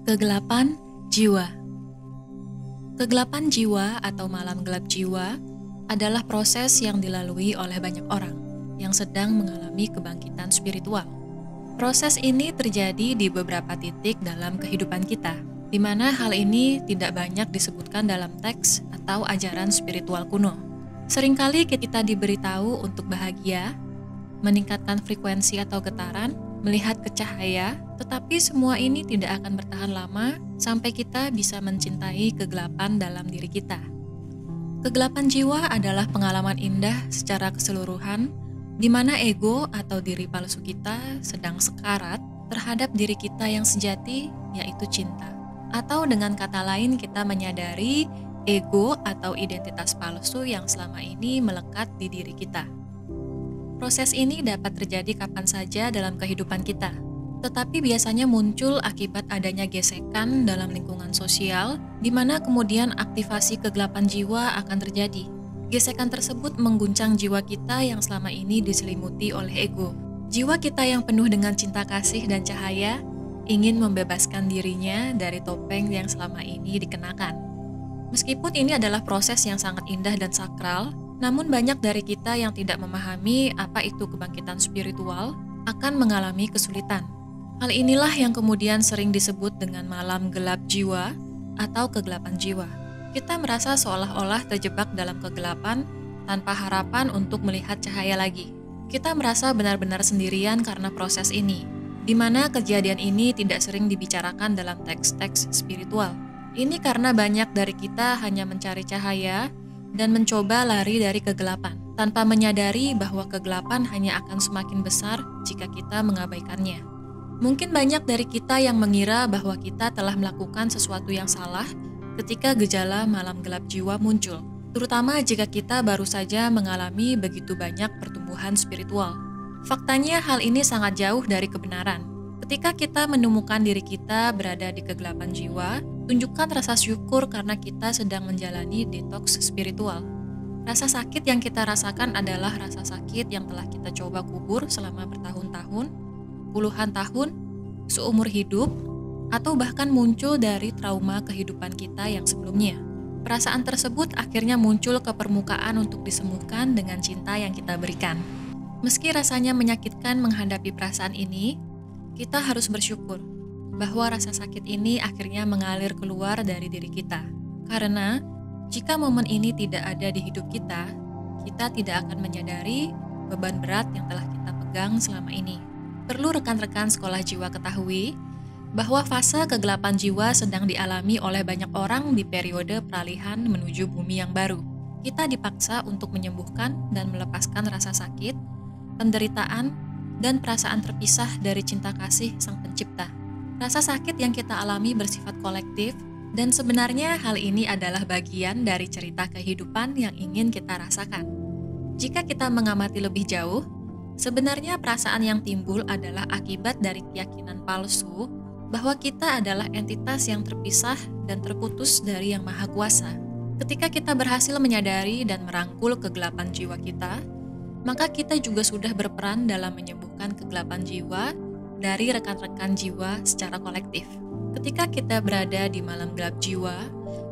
Kegelapan jiwa. Kegelapan jiwa atau malam gelap jiwa adalah proses yang dilalui oleh banyak orang yang sedang mengalami kebangkitan spiritual. Proses ini terjadi di beberapa titik dalam kehidupan kita, di mana hal ini tidak banyak disebutkan dalam teks atau ajaran spiritual kuno. Seringkali kita diberitahu untuk bahagia, meningkatkan frekuensi atau getaran, melihat ke cahaya, tetapi semua ini tidak akan bertahan lama sampai kita bisa mencintai kegelapan dalam diri kita. Kegelapan jiwa adalah pengalaman indah secara keseluruhan, di mana ego atau diri palsu kita sedang sekarat terhadap diri kita yang sejati, yaitu cinta. Atau dengan kata lain, kita menyadari ego atau identitas palsu yang selama ini melekat di diri kita. Proses ini dapat terjadi kapan saja dalam kehidupan kita, tetapi biasanya muncul akibat adanya gesekan dalam lingkungan sosial, di mana kemudian aktivasi kegelapan jiwa akan terjadi. Gesekan tersebut mengguncang jiwa kita yang selama ini diselimuti oleh ego. Jiwa kita yang penuh dengan cinta kasih dan cahaya ingin membebaskan dirinya dari topeng yang selama ini dikenakan. Meskipun ini adalah proses yang sangat indah dan sakral, namun banyak dari kita yang tidak memahami apa itu kebangkitan spiritual akan mengalami kesulitan. Hal inilah yang kemudian sering disebut dengan malam gelap jiwa atau kegelapan jiwa. Kita merasa seolah-olah terjebak dalam kegelapan tanpa harapan untuk melihat cahaya lagi. Kita merasa benar-benar sendirian karena proses ini, di mana kejadian ini tidak sering dibicarakan dalam teks-teks spiritual. Ini karena banyak dari kita hanya mencari cahaya dan mencoba lari dari kegelapan, tanpa menyadari bahwa kegelapan hanya akan semakin besar jika kita mengabaikannya. Mungkin banyak dari kita yang mengira bahwa kita telah melakukan sesuatu yang salah ketika gejala malam gelap jiwa muncul, terutama jika kita baru saja mengalami begitu banyak pertumbuhan spiritual. Faktanya hal ini sangat jauh dari kebenaran. Ketika kita menemukan diri kita berada di kegelapan jiwa, tunjukkan rasa syukur karena kita sedang menjalani detoks spiritual. Rasa sakit yang kita rasakan adalah rasa sakit yang telah kita coba kubur selama bertahun-tahun, puluhan tahun, seumur hidup, atau bahkan muncul dari trauma kehidupan kita yang sebelumnya. Perasaan tersebut akhirnya muncul ke permukaan untuk disembuhkan dengan cinta yang kita berikan. Meski rasanya menyakitkan menghadapi perasaan ini, kita harus bersyukur bahwa rasa sakit ini akhirnya mengalir keluar dari diri kita. Karena jika momen ini tidak ada di hidup kita, kita tidak akan menyadari beban berat yang telah kita pegang selama ini. Perlu rekan-rekan sekolah jiwa ketahui bahwa fase kegelapan jiwa sedang dialami oleh banyak orang di periode peralihan menuju bumi yang baru. Kita dipaksa untuk menyembuhkan dan melepaskan rasa sakit, penderitaan, dan perasaan terpisah dari cinta kasih Sang Pencipta. Rasa sakit yang kita alami bersifat kolektif, dan sebenarnya hal ini adalah bagian dari cerita kehidupan yang ingin kita rasakan. Jika kita mengamati lebih jauh, sebenarnya perasaan yang timbul adalah akibat dari keyakinan palsu bahwa kita adalah entitas yang terpisah dan terputus dari Yang Maha Kuasa. Ketika kita berhasil menyadari dan merangkul kegelapan jiwa kita, maka kita juga sudah berperan dalam menyembuhkan kegelapan jiwa dari rekan-rekan jiwa secara kolektif. Ketika kita berada di malam gelap jiwa,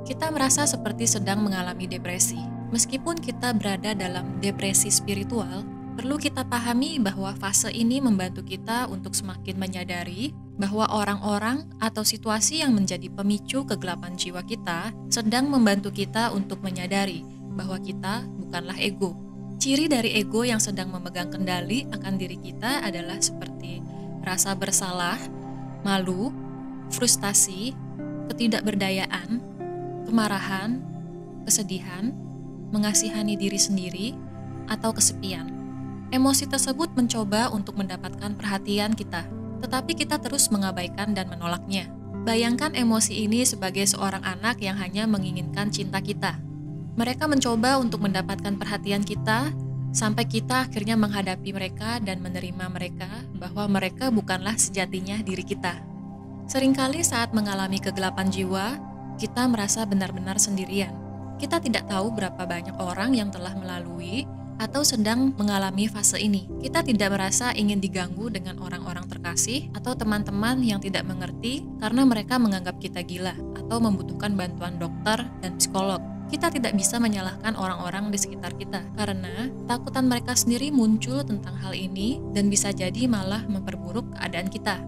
kita merasa seperti sedang mengalami depresi. Meskipun kita berada dalam depresi spiritual, perlu kita pahami bahwa fase ini membantu kita untuk semakin menyadari bahwa orang-orang atau situasi yang menjadi pemicu kegelapan jiwa kita sedang membantu kita untuk menyadari bahwa kita bukanlah ego. Ciri dari ego yang sedang memegang kendali akan diri kita adalah seperti rasa bersalah, malu, frustasi, ketidakberdayaan, kemarahan, kesedihan, mengasihani diri sendiri, atau kesepian. Emosi tersebut mencoba untuk mendapatkan perhatian kita, tetapi kita terus mengabaikan dan menolaknya. Bayangkan emosi ini sebagai seorang anak yang hanya menginginkan cinta kita. Mereka mencoba untuk mendapatkan perhatian kita, sampai kita akhirnya menghadapi mereka dan menerima mereka bahwa mereka bukanlah sejatinya diri kita. Seringkali saat mengalami kegelapan jiwa, kita merasa benar-benar sendirian. Kita tidak tahu berapa banyak orang yang telah melalui atau sedang mengalami fase ini. Kita tidak merasa ingin diganggu dengan orang-orang terkasih atau teman-teman yang tidak mengerti karena mereka menganggap kita gila atau membutuhkan bantuan dokter dan psikolog. Kita tidak bisa menyalahkan orang-orang di sekitar kita karena takutan mereka sendiri muncul tentang hal ini dan bisa jadi malah memperburuk keadaan kita.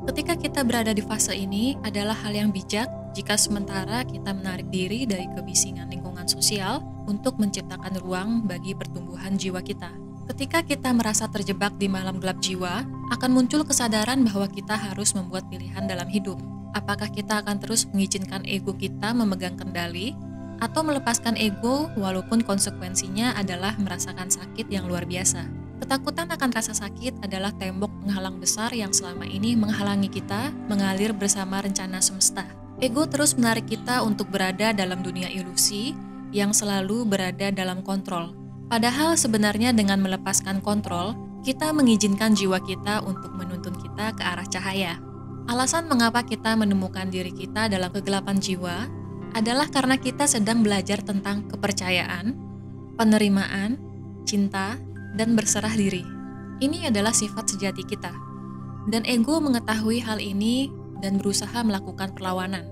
Ketika kita berada di fase ini adalah hal yang bijak jika sementara kita menarik diri dari kebisingan lingkungan sosial untuk menciptakan ruang bagi pertumbuhan jiwa kita. Ketika kita merasa terjebak di malam gelap jiwa, akan muncul kesadaran bahwa kita harus membuat pilihan dalam hidup. Apakah kita akan terus mengizinkan ego kita memegang kendali, atau melepaskan ego walaupun konsekuensinya adalah merasakan sakit yang luar biasa. Ketakutan akan rasa sakit adalah tembok penghalang besar yang selama ini menghalangi kita mengalir bersama rencana semesta. Ego terus menarik kita untuk berada dalam dunia ilusi yang selalu berada dalam kontrol. Padahal sebenarnya dengan melepaskan kontrol, kita mengizinkan jiwa kita untuk menuntun kita ke arah cahaya. Alasan mengapa kita menemukan diri kita dalam kegelapan jiwa adalah karena kita sedang belajar tentang kepercayaan, penerimaan, cinta, dan berserah diri. Ini adalah sifat sejati kita. Dan ego mengetahui hal ini dan berusaha melakukan perlawanan.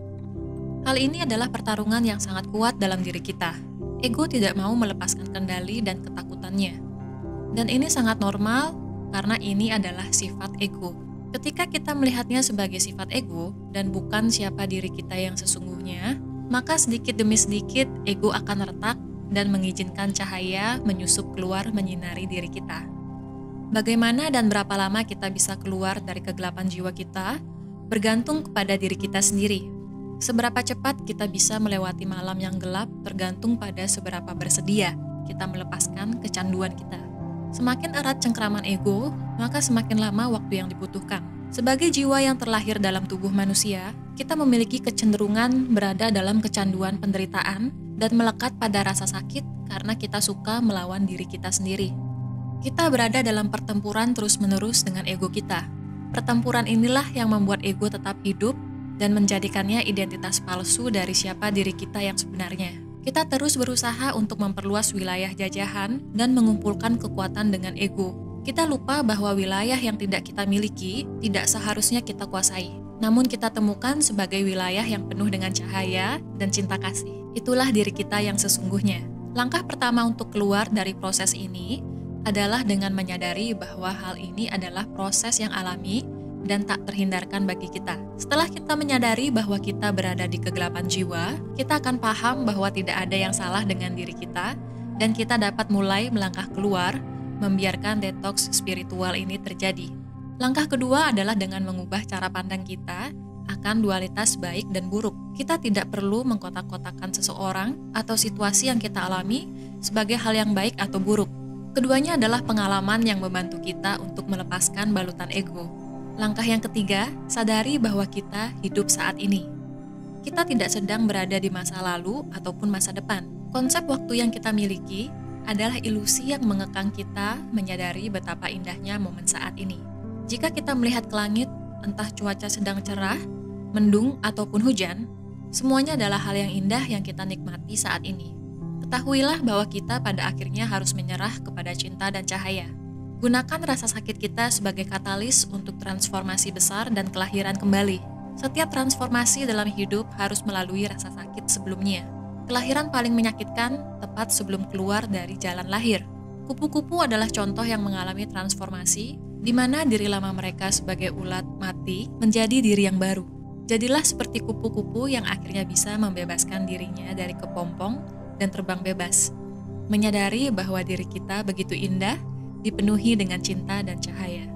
Hal ini adalah pertarungan yang sangat kuat dalam diri kita. Ego tidak mau melepaskan kendali dan ketakutannya. Dan ini sangat normal karena ini adalah sifat ego. Ketika kita melihatnya sebagai sifat ego dan bukan siapa diri kita yang sesungguhnya, maka sedikit demi sedikit ego akan retak dan mengizinkan cahaya menyusup keluar menyinari diri kita. Bagaimana dan berapa lama kita bisa keluar dari kegelapan jiwa kita bergantung kepada diri kita sendiri. Seberapa cepat kita bisa melewati malam yang gelap tergantung pada seberapa bersedia kita melepaskan kecanduan kita. Semakin erat cengkraman ego, maka semakin lama waktu yang dibutuhkan. Sebagai jiwa yang terlahir dalam tubuh manusia, kita memiliki kecenderungan berada dalam kecanduan penderitaan dan melekat pada rasa sakit karena kita suka melawan diri kita sendiri. Kita berada dalam pertempuran terus-menerus dengan ego kita. Pertempuran inilah yang membuat ego tetap hidup dan menjadikannya identitas palsu dari siapa diri kita yang sebenarnya. Kita terus berusaha untuk memperluas wilayah jajahan dan mengumpulkan kekuatan dengan ego. Kita lupa bahwa wilayah yang tidak kita miliki tidak seharusnya kita kuasai. Namun kita temukan sebagai wilayah yang penuh dengan cahaya dan cinta kasih. Itulah diri kita yang sesungguhnya. Langkah pertama untuk keluar dari proses ini adalah dengan menyadari bahwa hal ini adalah proses yang alami dan tak terhindarkan bagi kita. Setelah kita menyadari bahwa kita berada di kegelapan jiwa, kita akan paham bahwa tidak ada yang salah dengan diri kita dan kita dapat mulai melangkah keluar, membiarkan detoks spiritual ini terjadi. Langkah kedua adalah dengan mengubah cara pandang kita akan dualitas baik dan buruk. Kita tidak perlu mengkotak-kotakan seseorang atau situasi yang kita alami sebagai hal yang baik atau buruk. Keduanya adalah pengalaman yang membantu kita untuk melepaskan balutan ego. Langkah yang ketiga, sadari bahwa kita hidup saat ini. Kita tidak sedang berada di masa lalu ataupun masa depan. Konsep waktu yang kita miliki adalah ilusi yang mengekang kita menyadari betapa indahnya momen saat ini. Jika kita melihat ke langit, entah cuaca sedang cerah, mendung, ataupun hujan, semuanya adalah hal yang indah yang kita nikmati saat ini. Ketahuilah bahwa kita pada akhirnya harus menyerah kepada cinta dan cahaya. Gunakan rasa sakit kita sebagai katalis untuk transformasi besar dan kelahiran kembali. Setiap transformasi dalam hidup harus melalui rasa sakit sebelumnya. Kelahiran paling menyakitkan tepat sebelum keluar dari jalan lahir. Kupu-kupu adalah contoh yang mengalami transformasi, di mana diri lama mereka sebagai ulat mati menjadi diri yang baru. Jadilah seperti kupu-kupu yang akhirnya bisa membebaskan dirinya dari kepompong dan terbang bebas. Menyadari bahwa diri kita begitu indah, dipenuhi dengan cinta dan cahaya.